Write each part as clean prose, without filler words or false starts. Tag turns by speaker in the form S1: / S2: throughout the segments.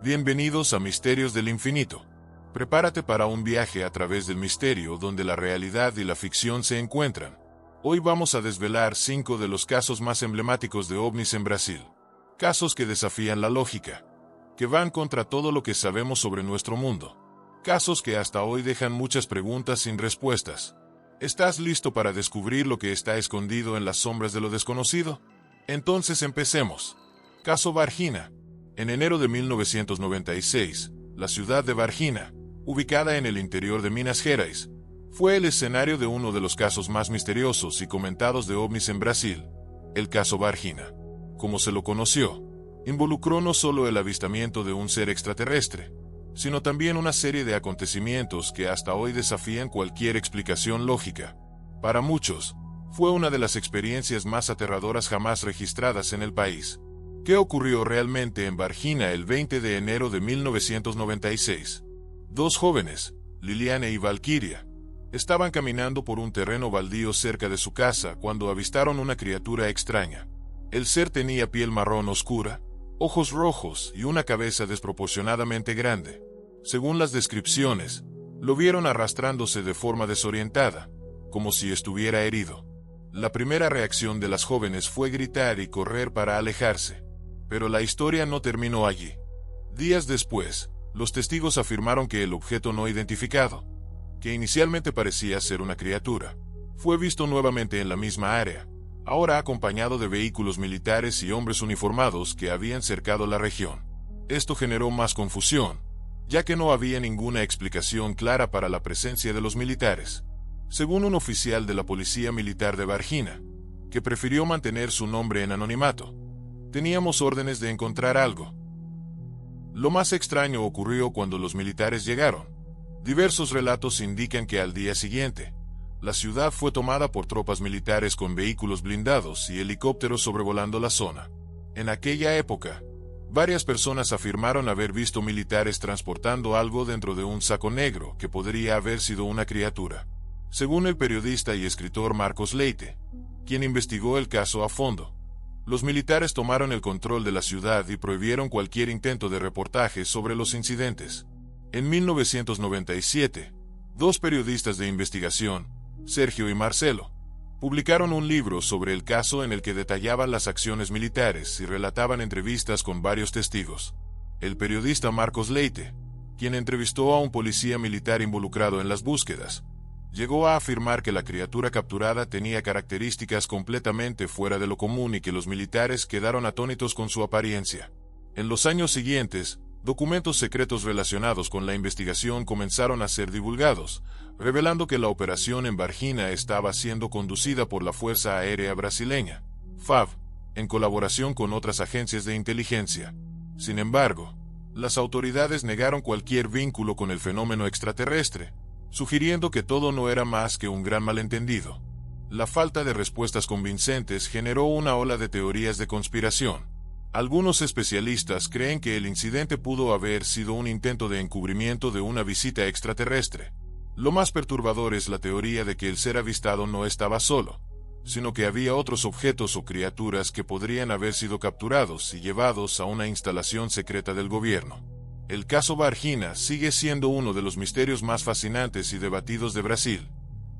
S1: Bienvenidos a Misterios del Infinito. Prepárate para un viaje a través del misterio donde la realidad y la ficción se encuentran. Hoy vamos a desvelar 5 de los casos más emblemáticos de ovnis en Brasil. Casos que desafían la lógica, que van contra todo lo que sabemos sobre nuestro mundo. Casos que hasta hoy dejan muchas preguntas sin respuestas. ¿Estás listo para descubrir lo que está escondido en las sombras de lo desconocido? Entonces empecemos. Caso Varginha. En enero de 1996, la ciudad de Varginha, ubicada en el interior de Minas Gerais, fue el escenario de uno de los casos más misteriosos y comentados de ovnis en Brasil, el caso Varginha. Como se lo conoció, involucró no solo el avistamiento de un ser extraterrestre, sino también una serie de acontecimientos que hasta hoy desafían cualquier explicación lógica. Para muchos, fue una de las experiencias más aterradoras jamás registradas en el país. ¿Qué ocurrió realmente en Varginha el 20 de enero de 1996? Dos jóvenes, Liliane y Valkyria, estaban caminando por un terreno baldío cerca de su casa cuando avistaron una criatura extraña. El ser tenía piel marrón oscura, ojos rojos y una cabeza desproporcionadamente grande. Según las descripciones, lo vieron arrastrándose de forma desorientada, como si estuviera herido. La primera reacción de las jóvenes fue gritar y correr para alejarse. Pero la historia no terminó allí. Días después, los testigos afirmaron que el objeto no identificado, que inicialmente parecía ser una criatura, fue visto nuevamente en la misma área, ahora acompañado de vehículos militares y hombres uniformados que habían cercado la región. Esto generó más confusión, ya que no había ninguna explicación clara para la presencia de los militares. Según un oficial de la Policía Militar de Varginha, que prefirió mantener su nombre en anonimato, teníamos órdenes de encontrar algo. Lo más extraño ocurrió cuando los militares llegaron. Diversos relatos indican que al día siguiente, la ciudad fue tomada por tropas militares con vehículos blindados y helicópteros sobrevolando la zona. En aquella época, varias personas afirmaron haber visto militares transportando algo dentro de un saco negro que podría haber sido una criatura. Según el periodista y escritor Marcos Leite, quien investigó el caso a fondo, los militares tomaron el control de la ciudad y prohibieron cualquier intento de reportaje sobre los incidentes. En 1997, dos periodistas de investigación, Sergio y Marcelo, publicaron un libro sobre el caso en el que detallaban las acciones militares y relataban entrevistas con varios testigos. El periodista Marcos Leite, quien entrevistó a un policía militar involucrado en las búsquedas, llegó a afirmar que la criatura capturada tenía características completamente fuera de lo común y que los militares quedaron atónitos con su apariencia. En los años siguientes, documentos secretos relacionados con la investigación comenzaron a ser divulgados, revelando que la operación en Varginha estaba siendo conducida por la Fuerza Aérea Brasileña, FAB, en colaboración con otras agencias de inteligencia. Sin embargo, las autoridades negaron cualquier vínculo con el fenómeno extraterrestre, sugiriendo que todo no era más que un gran malentendido. La falta de respuestas convincentes generó una ola de teorías de conspiración. Algunos especialistas creen que el incidente pudo haber sido un intento de encubrimiento de una visita extraterrestre. Lo más perturbador es la teoría de que el ser avistado no estaba solo, sino que había otros objetos o criaturas que podrían haber sido capturados y llevados a una instalación secreta del gobierno. El caso Varginha sigue siendo uno de los misterios más fascinantes y debatidos de Brasil,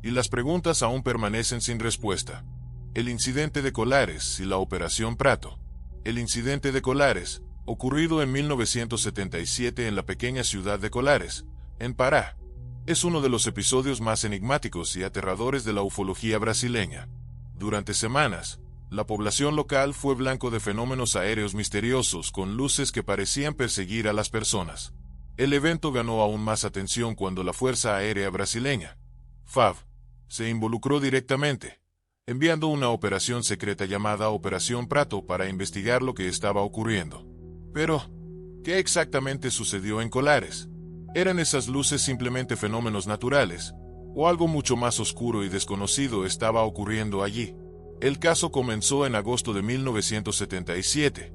S1: y las preguntas aún permanecen sin respuesta. El incidente de Colares y la Operación Prato. El incidente de Colares, ocurrido en 1977 en la pequeña ciudad de Colares, en Pará, es uno de los episodios más enigmáticos y aterradores de la ufología brasileña. Durante semanas, la población local fue blanco de fenómenos aéreos misteriosos con luces que parecían perseguir a las personas. El evento ganó aún más atención cuando la Fuerza Aérea Brasileña, FAB, se involucró directamente, enviando una operación secreta llamada Operación Prato para investigar lo que estaba ocurriendo. Pero, ¿qué exactamente sucedió en Colares? ¿Eran esas luces simplemente fenómenos naturales, o algo mucho más oscuro y desconocido estaba ocurriendo allí? El caso comenzó en agosto de 1977,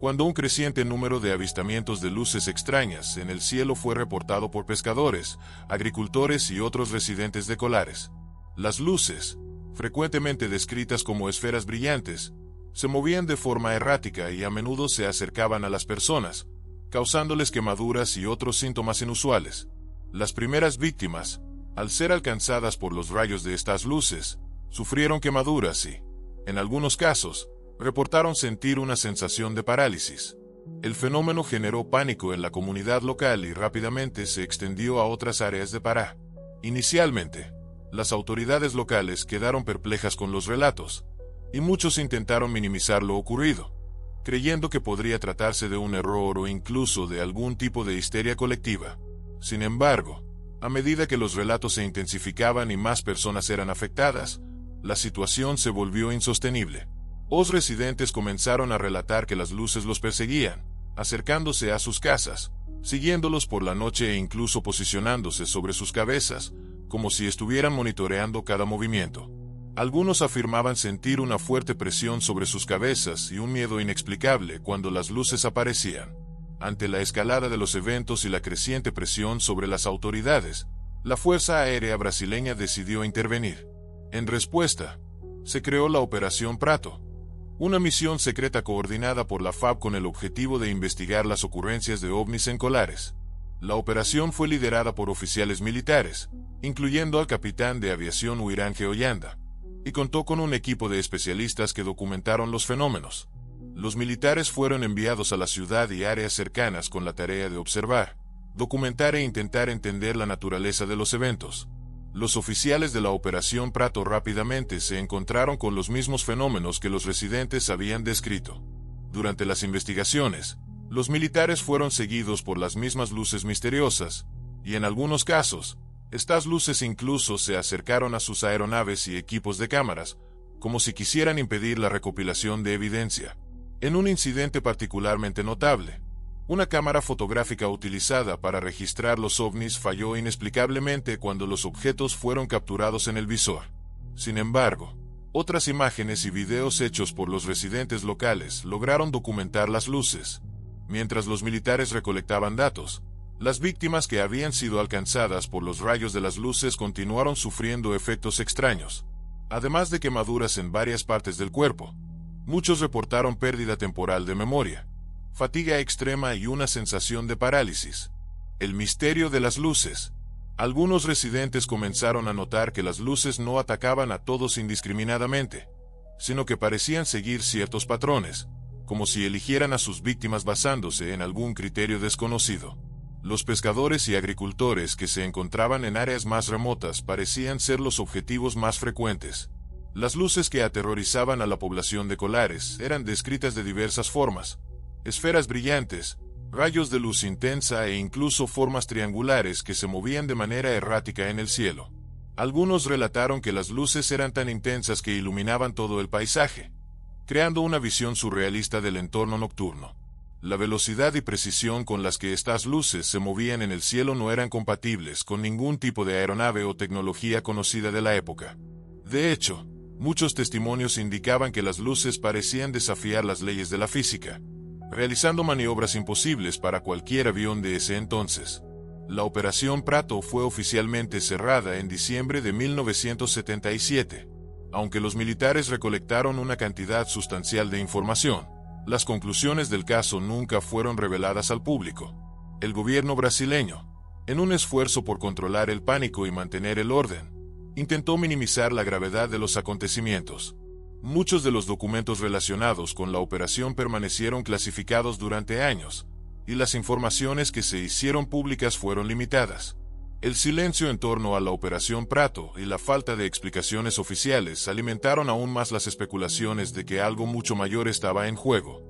S1: cuando un creciente número de avistamientos de luces extrañas en el cielo fue reportado por pescadores, agricultores y otros residentes de Colares. Las luces, frecuentemente descritas como esferas brillantes, se movían de forma errática y a menudo se acercaban a las personas, causándoles quemaduras y otros síntomas inusuales. Las primeras víctimas, al ser alcanzadas por los rayos de estas luces, sufrieron quemaduras y, en algunos casos, reportaron sentir una sensación de parálisis. El fenómeno generó pánico en la comunidad local y rápidamente se extendió a otras áreas de Pará. Inicialmente, las autoridades locales quedaron perplejas con los relatos, y muchos intentaron minimizar lo ocurrido, creyendo que podría tratarse de un error o incluso de algún tipo de histeria colectiva. Sin embargo, a medida que los relatos se intensificaban y más personas eran afectadas, la situación se volvió insostenible. Los residentes comenzaron a relatar que las luces los perseguían, acercándose a sus casas, siguiéndolos por la noche e incluso posicionándose sobre sus cabezas, como si estuvieran monitoreando cada movimiento. Algunos afirmaban sentir una fuerte presión sobre sus cabezas y un miedo inexplicable cuando las luces aparecían. Ante la escalada de los eventos y la creciente presión sobre las autoridades, la Fuerza Aérea Brasileña decidió intervenir. En respuesta, se creó la Operación Prato, una misión secreta coordinada por la FAB con el objetivo de investigar las ocurrencias de ovnis en Colares. La operación fue liderada por oficiales militares, incluyendo al capitán de aviación Uiranje Ollanda, y contó con un equipo de especialistas que documentaron los fenómenos. Los militares fueron enviados a la ciudad y áreas cercanas con la tarea de observar, documentar e intentar entender la naturaleza de los eventos. Los oficiales de la Operación Prato rápidamente se encontraron con los mismos fenómenos que los residentes habían descrito. Durante las investigaciones, los militares fueron seguidos por las mismas luces misteriosas, y en algunos casos, estas luces incluso se acercaron a sus aeronaves y equipos de cámaras, como si quisieran impedir la recopilación de evidencia. En un incidente particularmente notable, una cámara fotográfica utilizada para registrar los ovnis falló inexplicablemente cuando los objetos fueron capturados en el visor. Sin embargo, otras imágenes y videos hechos por los residentes locales lograron documentar las luces. Mientras los militares recolectaban datos, las víctimas que habían sido alcanzadas por los rayos de las luces continuaron sufriendo efectos extraños. Además de quemaduras en varias partes del cuerpo, muchos reportaron pérdida temporal de memoria, fatiga extrema y una sensación de parálisis. El misterio de las luces. Algunos residentes comenzaron a notar que las luces no atacaban a todos indiscriminadamente, sino que parecían seguir ciertos patrones, como si eligieran a sus víctimas basándose en algún criterio desconocido. Los pescadores y agricultores que se encontraban en áreas más remotas parecían ser los objetivos más frecuentes. Las luces que aterrorizaban a la población de Colares eran descritas de diversas formas: esferas brillantes, rayos de luz intensa e incluso formas triangulares que se movían de manera errática en el cielo. Algunos relataron que las luces eran tan intensas que iluminaban todo el paisaje, creando una visión surrealista del entorno nocturno. La velocidad y precisión con las que estas luces se movían en el cielo no eran compatibles con ningún tipo de aeronave o tecnología conocida de la época. De hecho, muchos testimonios indicaban que las luces parecían desafiar las leyes de la física, realizando maniobras imposibles para cualquier avión de ese entonces. La Operación Prato fue oficialmente cerrada en diciembre de 1977. Aunque los militares recolectaron una cantidad sustancial de información, las conclusiones del caso nunca fueron reveladas al público. El gobierno brasileño, en un esfuerzo por controlar el pánico y mantener el orden, intentó minimizar la gravedad de los acontecimientos. Muchos de los documentos relacionados con la operación permanecieron clasificados durante años, y las informaciones que se hicieron públicas fueron limitadas. El silencio en torno a la Operación Prato y la falta de explicaciones oficiales alimentaron aún más las especulaciones de que algo mucho mayor estaba en juego.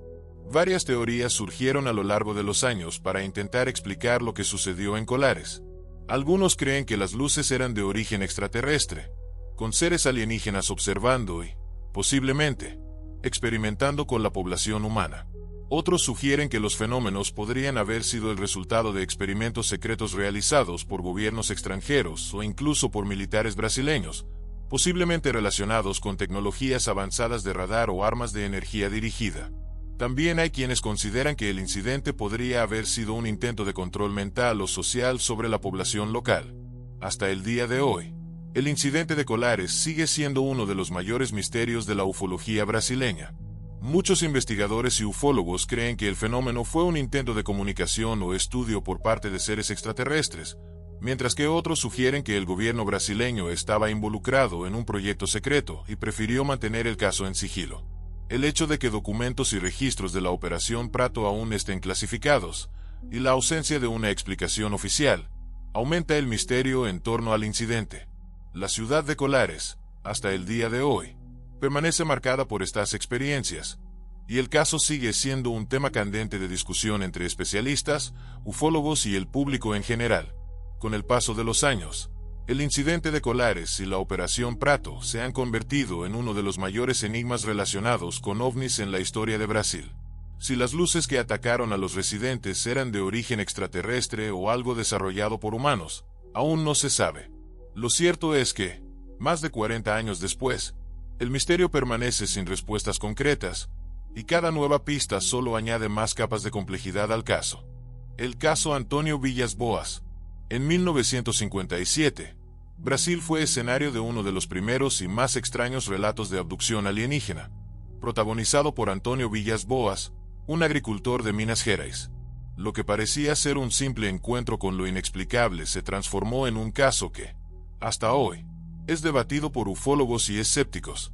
S1: Varias teorías surgieron a lo largo de los años para intentar explicar lo que sucedió en Colares. Algunos creen que las luces eran de origen extraterrestre, con seres alienígenas observando y, posiblemente, experimentando con la población humana. Otros sugieren que los fenómenos podrían haber sido el resultado de experimentos secretos realizados por gobiernos extranjeros o incluso por militares brasileños, posiblemente relacionados con tecnologías avanzadas de radar o armas de energía dirigida. También hay quienes consideran que el incidente podría haber sido un intento de control mental o social sobre la población local. Hasta el día de hoy, el incidente de Colares sigue siendo uno de los mayores misterios de la ufología brasileña. Muchos investigadores y ufólogos creen que el fenómeno fue un intento de comunicación o estudio por parte de seres extraterrestres, mientras que otros sugieren que el gobierno brasileño estaba involucrado en un proyecto secreto y prefirió mantener el caso en sigilo. El hecho de que documentos y registros de la Operación Prato aún estén clasificados, y la ausencia de una explicación oficial, aumenta el misterio en torno al incidente. La ciudad de Colares, hasta el día de hoy, permanece marcada por estas experiencias, y el caso sigue siendo un tema candente de discusión entre especialistas, ufólogos y el público en general. Con el paso de los años, el incidente de Colares y la Operación Prato se han convertido en uno de los mayores enigmas relacionados con ovnis en la historia de Brasil. Si las luces que atacaron a los residentes eran de origen extraterrestre o algo desarrollado por humanos, aún no se sabe. Lo cierto es que, más de 40 años después, el misterio permanece sin respuestas concretas, y cada nueva pista solo añade más capas de complejidad al caso. El caso Antônio Villas Boas. En 1957, Brasil fue escenario de uno de los primeros y más extraños relatos de abducción alienígena, protagonizado por Antônio Villas Boas, un agricultor de Minas Gerais. Lo que parecía ser un simple encuentro con lo inexplicable se transformó en un caso que, hasta hoy, es debatido por ufólogos y escépticos.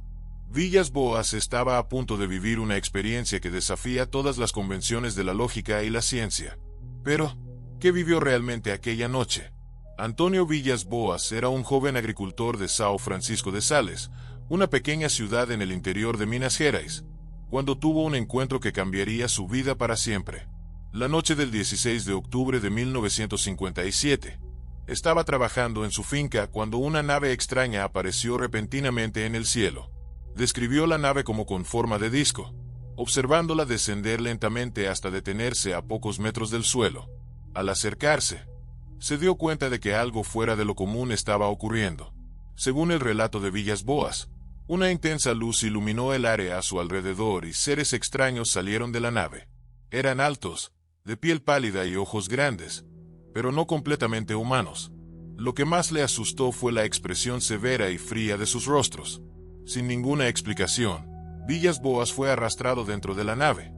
S1: Villas Boas estaba a punto de vivir una experiencia que desafía todas las convenciones de la lógica y la ciencia. Pero, ¿qué vivió realmente aquella noche? Antônio Villas Boas era un joven agricultor de São Francisco de Sales, una pequeña ciudad en el interior de Minas Gerais, cuando tuvo un encuentro que cambiaría su vida para siempre. La noche del 16 de octubre de 1957, estaba trabajando en su finca cuando una nave extraña apareció repentinamente en el cielo. Describió la nave como con forma de disco, observándola descender lentamente hasta detenerse a pocos metros del suelo. Al acercarse, se dio cuenta de que algo fuera de lo común estaba ocurriendo. Según el relato de Villas Boas, una intensa luz iluminó el área a su alrededor y seres extraños salieron de la nave. Eran altos, de piel pálida y ojos grandes, pero no completamente humanos. Lo que más le asustó fue la expresión severa y fría de sus rostros. Sin ninguna explicación, Villas Boas fue arrastrado dentro de la nave,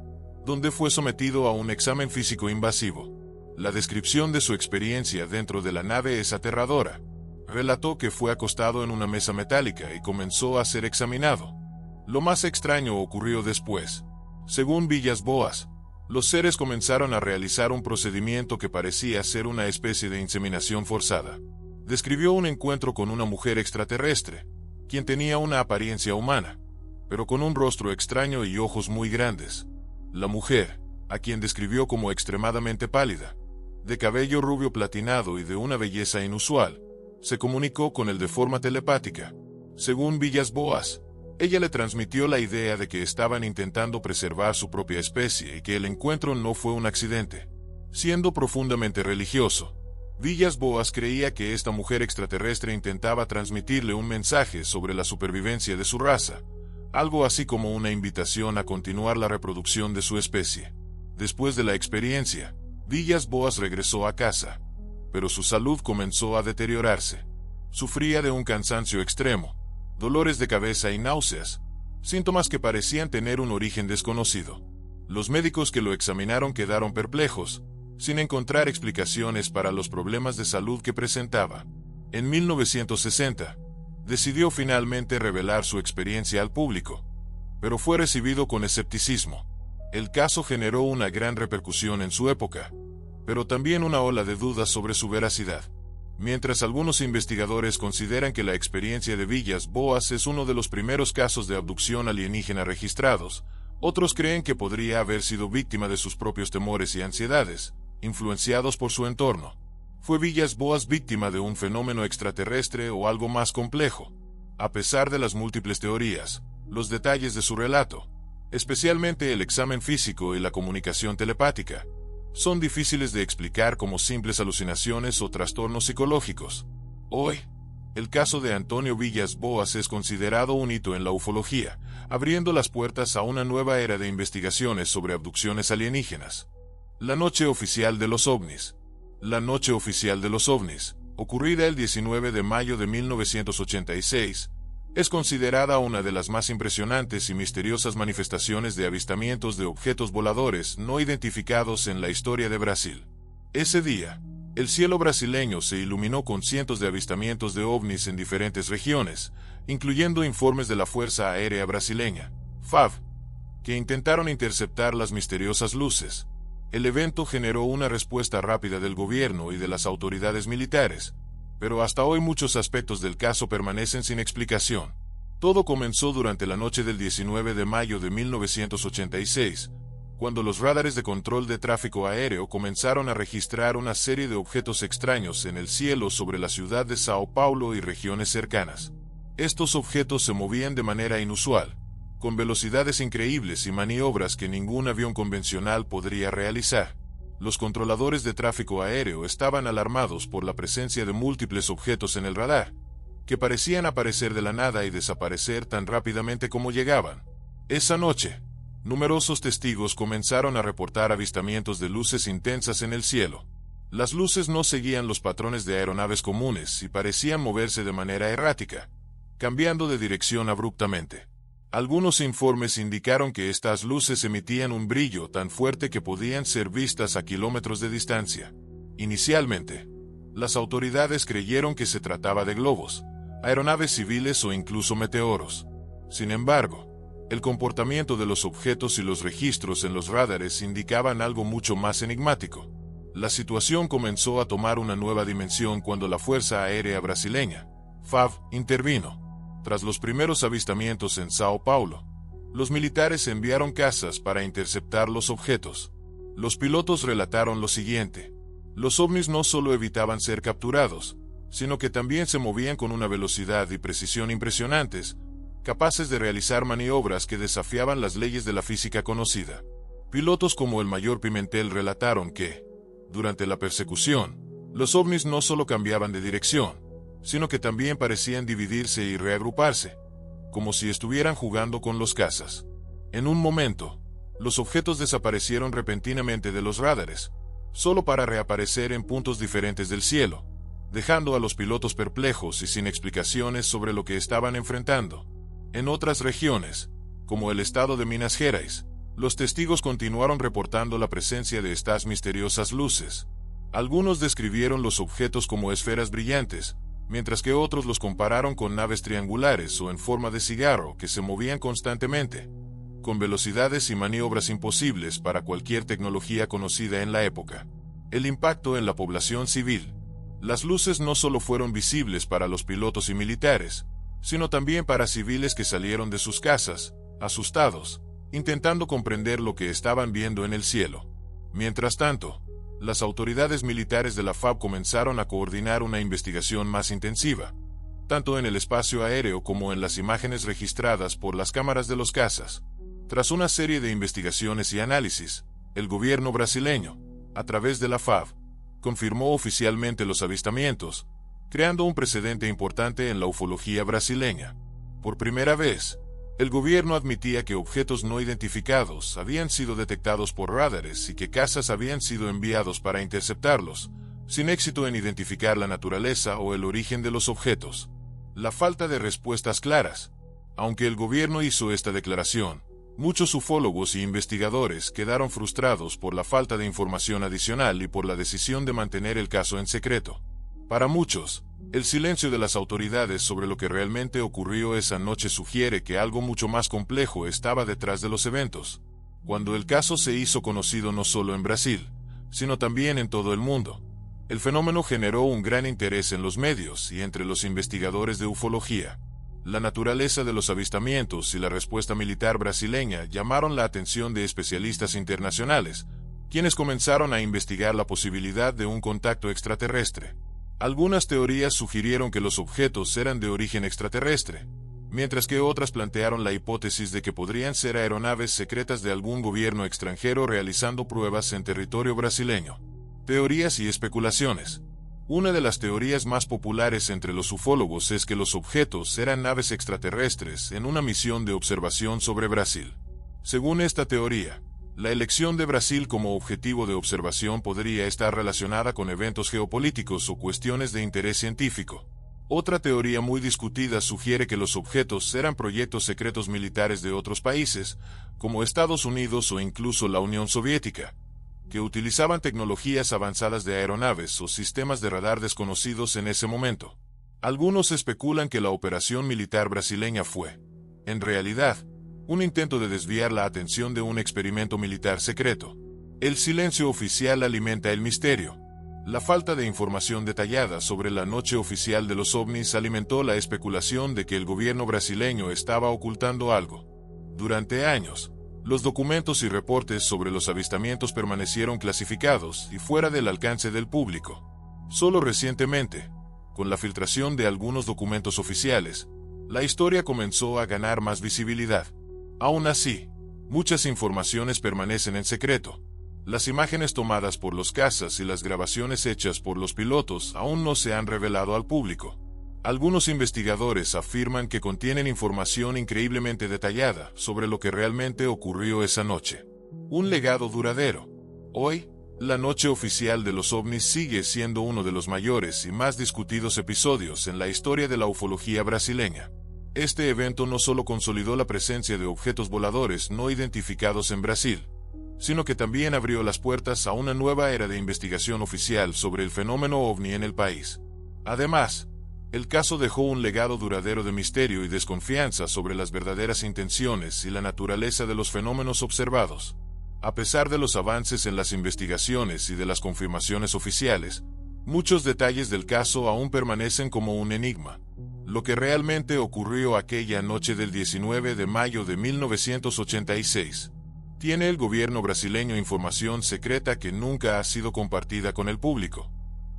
S1: donde fue sometido a un examen físico invasivo. La descripción de su experiencia dentro de la nave es aterradora. Relató que fue acostado en una mesa metálica y comenzó a ser examinado. Lo más extraño ocurrió después. Según Villas Boas, los seres comenzaron a realizar un procedimiento que parecía ser una especie de inseminación forzada. Describió un encuentro con una mujer extraterrestre, quien tenía una apariencia humana, pero con un rostro extraño y ojos muy grandes. La mujer, a quien describió como extremadamente pálida, de cabello rubio platinado y de una belleza inusual, se comunicó con él de forma telepática. Según Villas Boas, ella le transmitió la idea de que estaban intentando preservar su propia especie y que el encuentro no fue un accidente. Siendo profundamente religioso, Villas Boas creía que esta mujer extraterrestre intentaba transmitirle un mensaje sobre la supervivencia de su raza, algo así como una invitación a continuar la reproducción de su especie. Después de la experiencia, Villas Boas regresó a casa, pero su salud comenzó a deteriorarse. Sufría de un cansancio extremo, dolores de cabeza y náuseas, síntomas que parecían tener un origen desconocido. Los médicos que lo examinaron quedaron perplejos, sin encontrar explicaciones para los problemas de salud que presentaba. En 1960, decidió finalmente revelar su experiencia al público, pero fue recibido con escepticismo. El caso generó una gran repercusión en su época, pero también una ola de dudas sobre su veracidad. Mientras algunos investigadores consideran que la experiencia de Villas Boas es uno de los primeros casos de abducción alienígena registrados, otros creen que podría haber sido víctima de sus propios temores y ansiedades, influenciados por su entorno. ¿Fue Villas Boas víctima de un fenómeno extraterrestre o algo más complejo? A pesar de las múltiples teorías, los detalles de su relato, especialmente el examen físico y la comunicación telepática, son difíciles de explicar como simples alucinaciones o trastornos psicológicos. Hoy, el caso de Antônio Villas Boas es considerado un hito en la ufología, abriendo las puertas a una nueva era de investigaciones sobre abducciones alienígenas. La Noche Oficial de los OVNIs. La Noche Oficial de los OVNIs, ocurrida el 19 de mayo de 1986, Es considerada una de las más impresionantes y misteriosas manifestaciones de avistamientos de objetos voladores no identificados en la historia de Brasil. Ese día, el cielo brasileño se iluminó con cientos de avistamientos de ovnis en diferentes regiones, incluyendo informes de la Fuerza Aérea Brasileña, FAB, que intentaron interceptar las misteriosas luces. El evento generó una respuesta rápida del gobierno y de las autoridades militares, pero hasta hoy muchos aspectos del caso permanecen sin explicación. Todo comenzó durante la noche del 19 de mayo de 1986, cuando los radares de control de tráfico aéreo comenzaron a registrar una serie de objetos extraños en el cielo sobre la ciudad de Sao Paulo y regiones cercanas. Estos objetos se movían de manera inusual, con velocidades increíbles y maniobras que ningún avión convencional podría realizar. Los controladores de tráfico aéreo estaban alarmados por la presencia de múltiples objetos en el radar, que parecían aparecer de la nada y desaparecer tan rápidamente como llegaban. Esa noche, numerosos testigos comenzaron a reportar avistamientos de luces intensas en el cielo. Las luces no seguían los patrones de aeronaves comunes y parecían moverse de manera errática, cambiando de dirección abruptamente. Algunos informes indicaron que estas luces emitían un brillo tan fuerte que podían ser vistas a kilómetros de distancia. Inicialmente, las autoridades creyeron que se trataba de globos, aeronaves civiles o incluso meteoros. Sin embargo, el comportamiento de los objetos y los registros en los radares indicaban algo mucho más enigmático. La situación comenzó a tomar una nueva dimensión cuando la Fuerza Aérea Brasileña, FAB, intervino. Tras los primeros avistamientos en Sao Paulo, los militares enviaron cazas para interceptar los objetos. Los pilotos relataron lo siguiente: los ovnis no solo evitaban ser capturados, sino que también se movían con una velocidad y precisión impresionantes, capaces de realizar maniobras que desafiaban las leyes de la física conocida. Pilotos como el mayor Pimentel relataron que, durante la persecución, los ovnis no solo cambiaban de dirección, sino que también parecían dividirse y reagruparse, como si estuvieran jugando con los cazas. En un momento, los objetos desaparecieron repentinamente de los radares, solo para reaparecer en puntos diferentes del cielo, dejando a los pilotos perplejos y sin explicaciones sobre lo que estaban enfrentando. En otras regiones, como el estado de Minas Gerais, los testigos continuaron reportando la presencia de estas misteriosas luces. Algunos describieron los objetos como esferas brillantes, mientras que otros los compararon con naves triangulares o en forma de cigarro que se movían constantemente, con velocidades y maniobras imposibles para cualquier tecnología conocida en la época. El impacto en la población civil. Las luces no solo fueron visibles para los pilotos y militares, sino también para civiles que salieron de sus casas, asustados, intentando comprender lo que estaban viendo en el cielo. Mientras tanto, las autoridades militares de la FAB comenzaron a coordinar una investigación más intensiva, tanto en el espacio aéreo como en las imágenes registradas por las cámaras de los cazas. Tras una serie de investigaciones y análisis, el gobierno brasileño, a través de la FAB, confirmó oficialmente los avistamientos, creando un precedente importante en la ufología brasileña. Por primera vez, el gobierno admitía que objetos no identificados habían sido detectados por radares y que cazas habían sido enviados para interceptarlos, sin éxito en identificar la naturaleza o el origen de los objetos. La falta de respuestas claras. Aunque el gobierno hizo esta declaración, muchos ufólogos y investigadores quedaron frustrados por la falta de información adicional y por la decisión de mantener el caso en secreto. Para muchos, el silencio de las autoridades sobre lo que realmente ocurrió esa noche sugiere que algo mucho más complejo estaba detrás de los eventos. Cuando el caso se hizo conocido no solo en Brasil, sino también en todo el mundo, el fenómeno generó un gran interés en los medios y entre los investigadores de ufología. La naturaleza de los avistamientos y la respuesta militar brasileña llamaron la atención de especialistas internacionales, quienes comenzaron a investigar la posibilidad de un contacto extraterrestre. Algunas teorías sugirieron que los objetos eran de origen extraterrestre, mientras que otras plantearon la hipótesis de que podrían ser aeronaves secretas de algún gobierno extranjero realizando pruebas en territorio brasileño. Teorías y especulaciones. Una de las teorías más populares entre los ufólogos es que los objetos eran naves extraterrestres en una misión de observación sobre Brasil. Según esta teoría, la elección de Brasil como objetivo de observación podría estar relacionada con eventos geopolíticos o cuestiones de interés científico. Otra teoría muy discutida sugiere que los objetos eran proyectos secretos militares de otros países, como Estados Unidos o incluso la Unión Soviética, que utilizaban tecnologías avanzadas de aeronaves o sistemas de radar desconocidos en ese momento. Algunos especulan que la operación militar brasileña fue, en realidad, un intento de desviar la atención de un experimento militar secreto. El silencio oficial alimenta el misterio. La falta de información detallada sobre la noche oficial de los ovnis alimentó la especulación de que el gobierno brasileño estaba ocultando algo. Durante años, los documentos y reportes sobre los avistamientos permanecieron clasificados y fuera del alcance del público. Solo recientemente, con la filtración de algunos documentos oficiales, la historia comenzó a ganar más visibilidad. Aún así, muchas informaciones permanecen en secreto. Las imágenes tomadas por los cazas y las grabaciones hechas por los pilotos aún no se han revelado al público. Algunos investigadores afirman que contienen información increíblemente detallada sobre lo que realmente ocurrió esa noche. Un legado duradero. Hoy, la noche oficial de los ovnis sigue siendo uno de los mayores y más discutidos episodios en la historia de la ufología brasileña. Este evento no solo consolidó la presencia de objetos voladores no identificados en Brasil, sino que también abrió las puertas a una nueva era de investigación oficial sobre el fenómeno ovni en el país. Además, el caso dejó un legado duradero de misterio y desconfianza sobre las verdaderas intenciones y la naturaleza de los fenómenos observados. A pesar de los avances en las investigaciones y de las confirmaciones oficiales, muchos detalles del caso aún permanecen como un enigma. Lo que realmente ocurrió aquella noche del 19 de mayo de 1986. ¿Tiene el gobierno brasileño información secreta que nunca ha sido compartida con el público?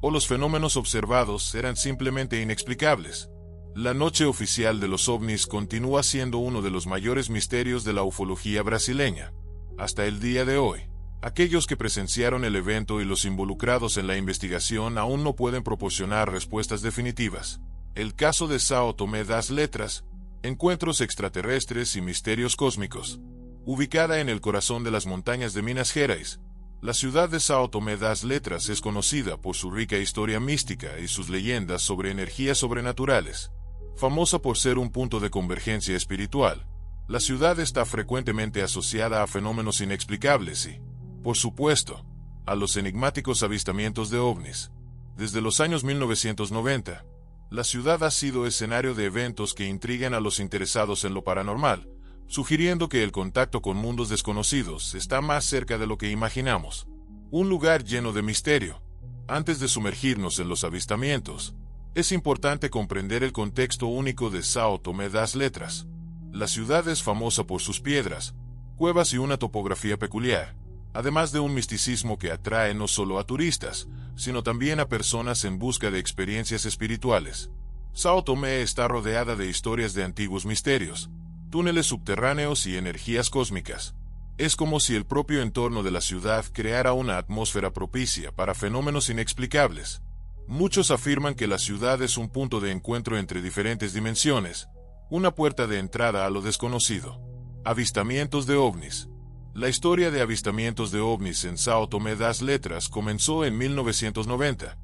S1: ¿O los fenómenos observados eran simplemente inexplicables? La noche oficial de los ovnis continúa siendo uno de los mayores misterios de la ufología brasileña. Hasta el día de hoy, aquellos que presenciaron el evento y los involucrados en la investigación aún no pueden proporcionar respuestas definitivas. El caso de São Tomé das Letras, encuentros extraterrestres y misterios cósmicos. Ubicada en el corazón de las montañas de Minas Gerais, la ciudad de São Tomé das Letras es conocida por su rica historia mística y sus leyendas sobre energías sobrenaturales. Famosa por ser un punto de convergencia espiritual, la ciudad está frecuentemente asociada a fenómenos inexplicables y, por supuesto, a los enigmáticos avistamientos de ovnis. Desde los años 1990, la ciudad ha sido escenario de eventos que intrigan a los interesados en lo paranormal, sugiriendo que el contacto con mundos desconocidos está más cerca de lo que imaginamos. Un lugar lleno de misterio. Antes de sumergirnos en los avistamientos, es importante comprender el contexto único de São Tomé das Letras. La ciudad es famosa por sus piedras, cuevas y una topografía peculiar, además de un misticismo que atrae no solo a turistas, sino también a personas en busca de experiencias espirituales. São Tomé está rodeada de historias de antiguos misterios, túneles subterráneos y energías cósmicas. Es como si el propio entorno de la ciudad creara una atmósfera propicia para fenómenos inexplicables. Muchos afirman que la ciudad es un punto de encuentro entre diferentes dimensiones, una puerta de entrada a lo desconocido. Avistamientos de ovnis. La historia de avistamientos de ovnis en São Tomé das Letras comenzó en 1990,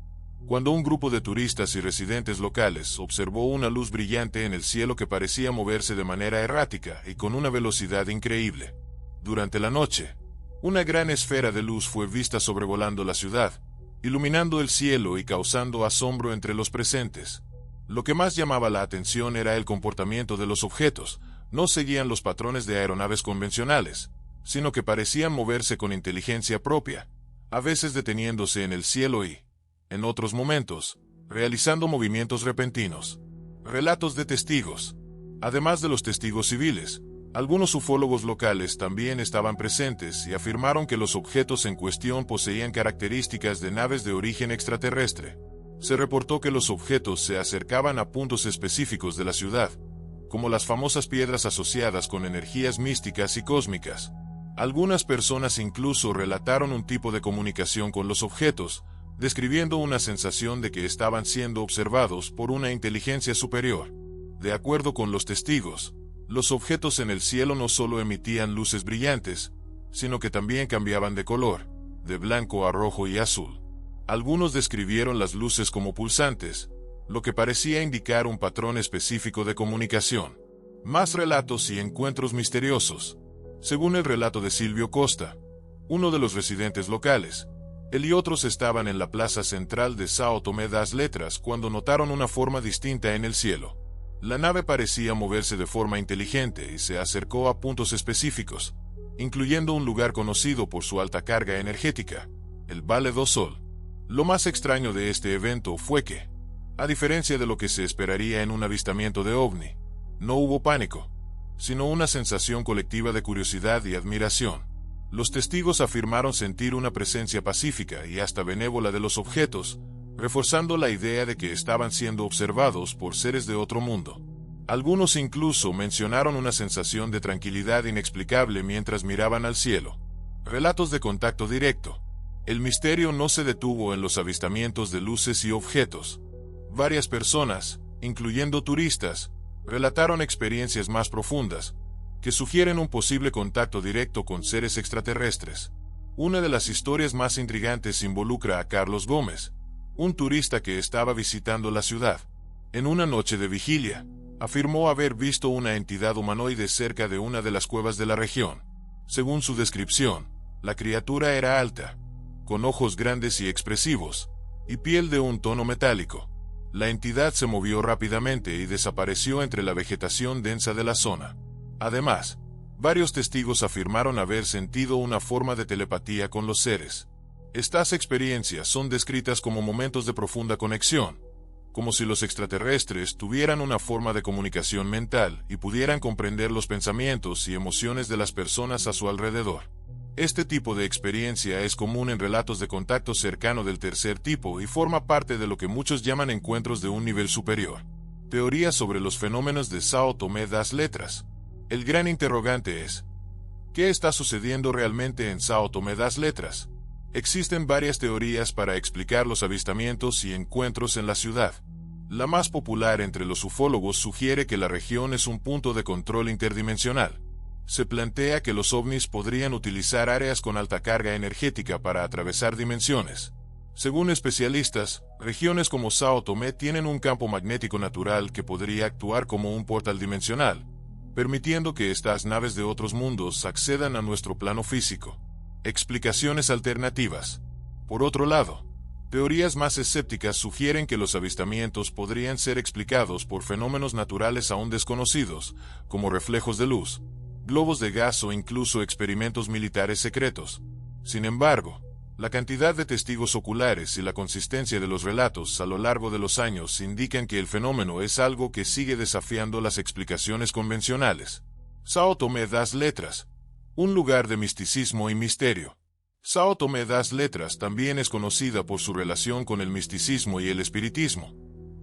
S1: cuando un grupo de turistas y residentes locales observó una luz brillante en el cielo que parecía moverse de manera errática y con una velocidad increíble. Durante la noche, una gran esfera de luz fue vista sobrevolando la ciudad, iluminando el cielo y causando asombro entre los presentes. Lo que más llamaba la atención era el comportamiento de los objetos. No seguían los patrones de aeronaves convencionales, sino que parecían moverse con inteligencia propia, a veces deteniéndose en el cielo y, en otros momentos, realizando movimientos repentinos. Relatos de testigos. Además de los testigos civiles, algunos ufólogos locales también estaban presentes y afirmaron que los objetos en cuestión poseían características de naves de origen extraterrestre. Se reportó que los objetos se acercaban a puntos específicos de la ciudad, como las famosas piedras asociadas con energías místicas y cósmicas. Algunas personas incluso relataron un tipo de comunicación con los objetos, describiendo una sensación de que estaban siendo observados por una inteligencia superior. De acuerdo con los testigos, los objetos en el cielo no solo emitían luces brillantes, sino que también cambiaban de color, de blanco a rojo y azul. Algunos describieron las luces como pulsantes, lo que parecía indicar un patrón específico de comunicación. Más relatos y encuentros misteriosos. Según el relato de Silvio Costa, uno de los residentes locales, él y otros estaban en la plaza central de São Tomé das Letras cuando notaron una forma distinta en el cielo. La nave parecía moverse de forma inteligente y se acercó a puntos específicos, incluyendo un lugar conocido por su alta carga energética, el Vale do Sol. Lo más extraño de este evento fue que, a diferencia de lo que se esperaría en un avistamiento de ovni, no hubo pánico, sino una sensación colectiva de curiosidad y admiración. Los testigos afirmaron sentir una presencia pacífica y hasta benévola de los objetos, reforzando la idea de que estaban siendo observados por seres de otro mundo. Algunos incluso mencionaron una sensación de tranquilidad inexplicable mientras miraban al cielo. Relatos de contacto directo. El misterio no se detuvo en los avistamientos de luces y objetos. Varias personas, incluyendo turistas, relataron experiencias más profundas, que sugieren un posible contacto directo con seres extraterrestres. Una de las historias más intrigantes involucra a Carlos Gómez, un turista que estaba visitando la ciudad. En una noche de vigilia, afirmó haber visto una entidad humanoide cerca de una de las cuevas de la región. Según su descripción, la criatura era alta, con ojos grandes y expresivos, y piel de un tono metálico. La entidad se movió rápidamente y desapareció entre la vegetación densa de la zona. Además, varios testigos afirmaron haber sentido una forma de telepatía con los seres. Estas experiencias son descritas como momentos de profunda conexión, como si los extraterrestres tuvieran una forma de comunicación mental y pudieran comprender los pensamientos y emociones de las personas a su alrededor. Este tipo de experiencia es común en relatos de contacto cercano del tercer tipo y forma parte de lo que muchos llaman encuentros de un nivel superior. Teorías sobre los fenómenos de São Tomé das Letras. El gran interrogante es, ¿qué está sucediendo realmente en São Tomé das Letras? Existen varias teorías para explicar los avistamientos y encuentros en la ciudad. La más popular entre los ufólogos sugiere que la región es un punto de control interdimensional. Se plantea que los ovnis podrían utilizar áreas con alta carga energética para atravesar dimensiones. Según especialistas, regiones como São Tomé tienen un campo magnético natural que podría actuar como un portal dimensional, permitiendo que estas naves de otros mundos accedan a nuestro plano físico. Explicaciones alternativas. Por otro lado, teorías más escépticas sugieren que los avistamientos podrían ser explicados por fenómenos naturales aún desconocidos, como reflejos de luz, globos de gas o incluso experimentos militares secretos. Sin embargo, la cantidad de testigos oculares y la consistencia de los relatos a lo largo de los años indican que el fenómeno es algo que sigue desafiando las explicaciones convencionales. São Tomé das Letras, un lugar de misticismo y misterio. São Tomé das Letras también es conocida por su relación con el misticismo y el espiritismo,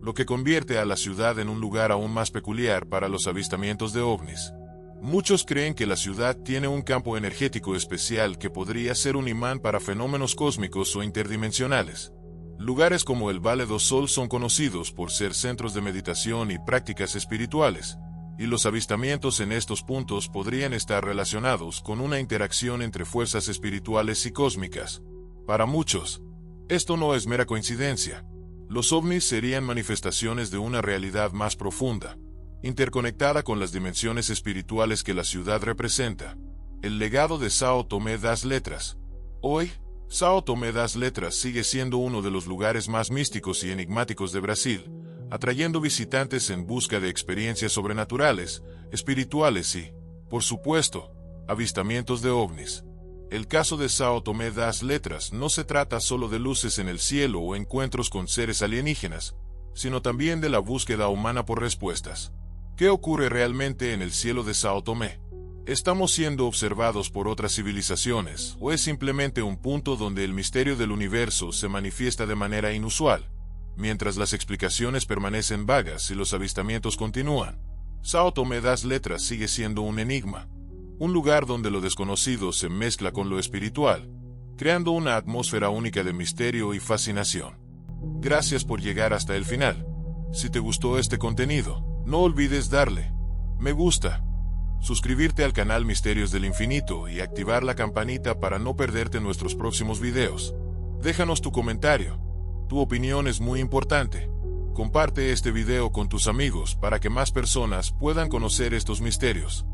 S1: lo que convierte a la ciudad en un lugar aún más peculiar para los avistamientos de ovnis. Muchos creen que la ciudad tiene un campo energético especial que podría ser un imán para fenómenos cósmicos o interdimensionales. Lugares como el Vale do Sol son conocidos por ser centros de meditación y prácticas espirituales, y los avistamientos en estos puntos podrían estar relacionados con una interacción entre fuerzas espirituales y cósmicas. Para muchos, esto no es mera coincidencia. Los ovnis serían manifestaciones de una realidad más profunda, interconectada con las dimensiones espirituales que la ciudad representa. El legado de São Tomé das Letras. Hoy, São Tomé das Letras sigue siendo uno de los lugares más místicos y enigmáticos de Brasil, atrayendo visitantes en busca de experiencias sobrenaturales, espirituales y, por supuesto, avistamientos de ovnis. El caso de São Tomé das Letras no se trata solo de luces en el cielo o encuentros con seres alienígenas, sino también de la búsqueda humana por respuestas. ¿Qué ocurre realmente en el cielo de São Tomé? ¿Estamos siendo observados por otras civilizaciones o es simplemente un punto donde el misterio del universo se manifiesta de manera inusual? Mientras las explicaciones permanecen vagas y los avistamientos continúan, São Tomé das Letras sigue siendo un enigma, un lugar donde lo desconocido se mezcla con lo espiritual, creando una atmósfera única de misterio y fascinación. Gracias por llegar hasta el final. Si te gustó este contenido, no olvides darle me gusta, suscribirte al canal Misterios del Infinito y activar la campanita para no perderte nuestros próximos videos. Déjanos tu comentario. Tu opinión es muy importante. Comparte este video con tus amigos para que más personas puedan conocer estos misterios.